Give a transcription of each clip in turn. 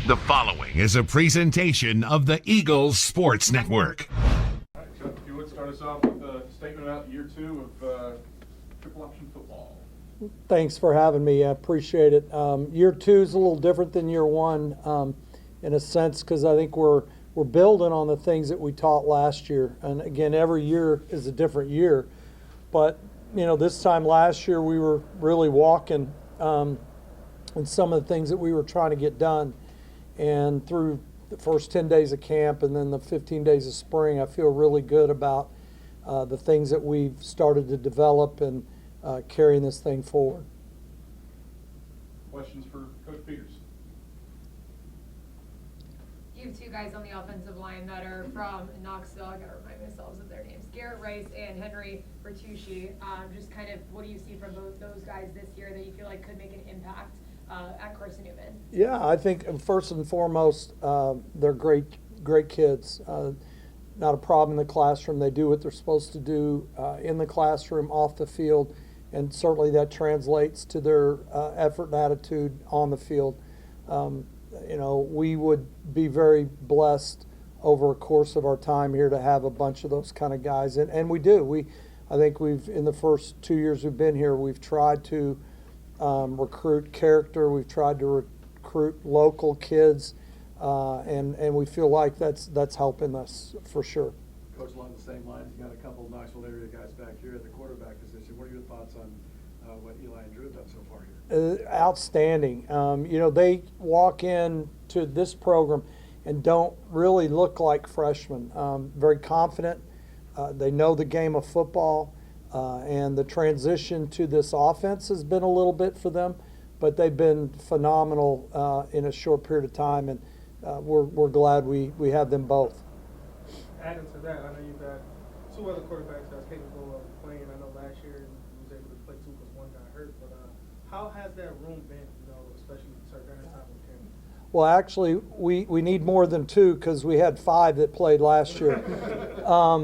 The following is a presentation of the Eagles Sports Network. All right, Chuck, if you would start us off with a statement about year 2 of triple option football. Thanks for having me. I appreciate it. Year 2 is a little different than year 1 in a sense because I think we're building on the things that we taught last year. And again, every year is a different year. But, this time last year we were really walking in some of the things that we were trying to get done. And through the first 10 days of camp and then the 15 days of spring, I feel really good about the things that we've started to develop and carrying this thing forward. Questions for Coach Petersen? You have two guys on the offensive line that are from Knoxville. I gotta remind myself of their names. Garrett Rice and Henry Bertucci. Just kind of what do you see from both those guys this year that you feel like could make an impact at Carson-Newman? Yeah, I think first and foremost, they're great kids. Not a problem in the classroom. They do what they're supposed to do in the classroom, off the field, and certainly that translates to their effort and attitude on the field. We would be very blessed over a course of our time here to have a bunch of those kind of guys, and we do. I think in the first 2 years we've been here, we've tried to recruit character. We've tried to recruit local kids, and we feel like that's helping us for sure. Coach, along the same lines, you got a couple of Knoxville area guys back here at the quarterback position. What are your thoughts on what Eli and Drew have done so far here? Outstanding. They walk in to this program and don't really look like freshmen. Very confident. They know the game of football. And the transition to this offense has been a little bit for them, but they've been phenomenal in a short period of time, and we're glad we have them both. Adding to that, I know you've got two other quarterbacks that's capable of playing. I know last year you was able to play two because one got hurt, but how has that room been, especially during the time with him? Well, actually, we need more than two because we had 5 that played last year.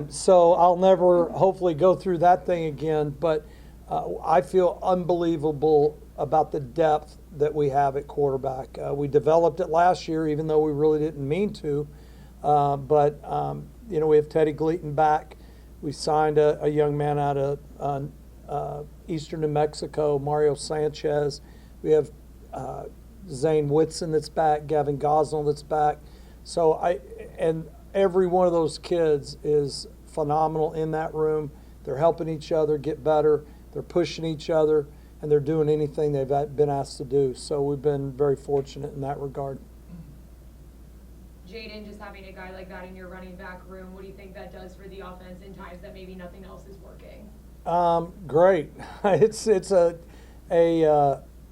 So I'll never hopefully go through that thing again, but I feel unbelievable about the depth that we have at quarterback. We developed it last year, even though we really didn't mean to. But we have Teddy Gleaton back. We signed a young man out of Eastern New Mexico, Mario Sanchez. We have Zane Whitson that's back, Gavin Gosnell that's back. So and every one of those kids is phenomenal in that room. They're helping each other get better. They're pushing each other, and they're doing anything they've been asked to do. So we've been very fortunate in that regard. Jaden, just having a guy like that in your running back room, what do you think that does for the offense in times that maybe nothing else is working? Great. It's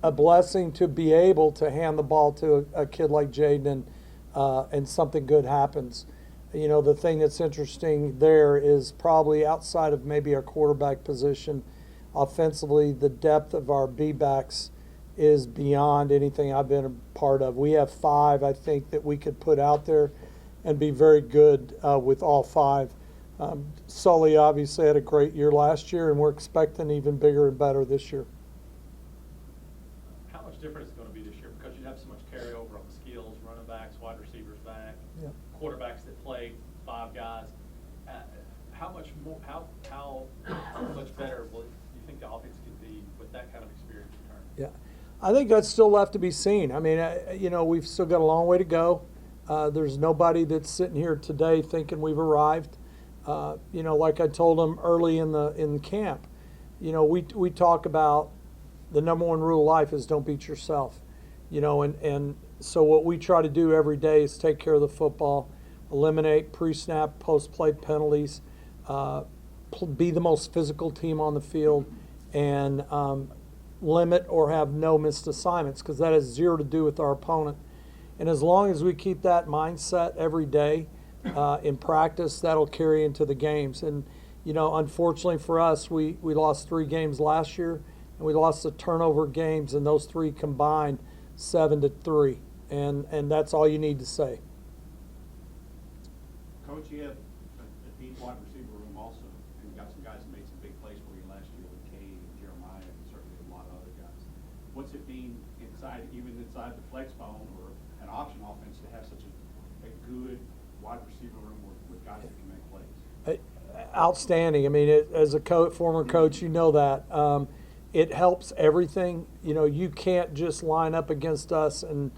a blessing to be able to hand the ball to a kid like Jaden and something good happens. The thing that's interesting there is probably outside of maybe our quarterback position, offensively, the depth of our B-backs is beyond anything I've been a part of. We have 5, I think, that we could put out there and be very good with all 5. Sully obviously had a great year last year, and we're expecting even bigger and better this year. How much different is it going to be this year? Because you have so much carryover on the skills, running backs, wide receivers back, Yep. quarterbacks that play 5 guys. How much better will you think the offense could be with that kind of experience return? Yeah, I think that's still left to be seen. I mean, we've still got a long way to go. There's nobody that's sitting here today thinking we've arrived. Like I told them early in camp, we talk about the number one rule of life is don't beat yourself, and so what we try to do every day is take care of the football, eliminate pre-snap, post-play penalties, be the most physical team on the field, and limit or have no missed assignments because that has 0 to do with our opponent. And as long as we keep that mindset every day in practice, that'll carry into the games. And, unfortunately for us, we lost 3 games last year, and we lost the turnover games, and those 3 combined 7-3. And that's all you need to say. Coach, you have a deep wide receiver room also, and you got some guys that made some big plays for you last year with Cade and Jeremiah and certainly a lot of other guys. What's it mean inside the flex bone or an option offense good wide receiver room with guys that can make plays. Outstanding. I mean, as a former coach, you know that. It helps everything. You know, you can't just line up against us and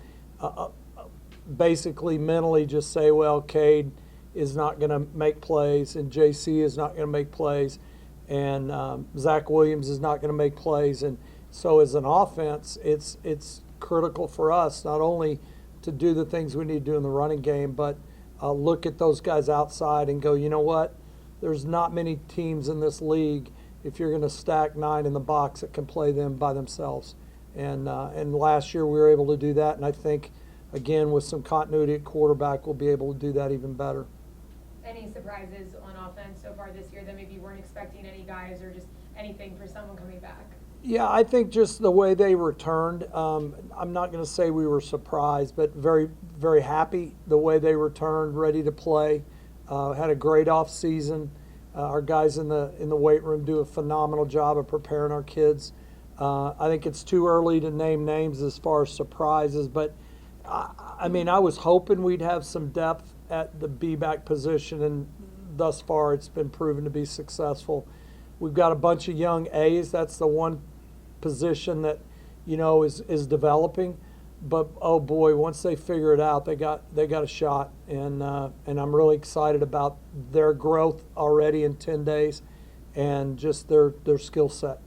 basically mentally just say, well, Cade is not going to make plays and JC is not going to make plays and Zach Williams is not going to make plays. And so as an offense, it's critical for us not only to do the things we need to do in the running game, but look at those guys outside and go, you know what? There's not many teams in this league, if you're going to stack 9 in the box, that can play them by themselves. And last year we were able to do that, and I think, again, with some continuity at quarterback, we'll be able to do that even better. Any surprises on offense so far this year that maybe you weren't expecting any guys or just anything for someone coming back? Yeah, I think just the way they returned, I'm not going to say we were surprised, but very, very happy the way they returned, ready to play. Had a great off season. Our guys in the weight room do a phenomenal job of preparing our kids. I think it's too early to name names as far as surprises, but I mean, I was hoping we'd have some depth at the B-back position, and thus far it's been proven to be successful. We've got a bunch of young A's. That's the one position that, you know, is developing. But oh boy, once they figure it out, they got a shot, and I'm really excited about their growth already in 10 days, and just their skill set.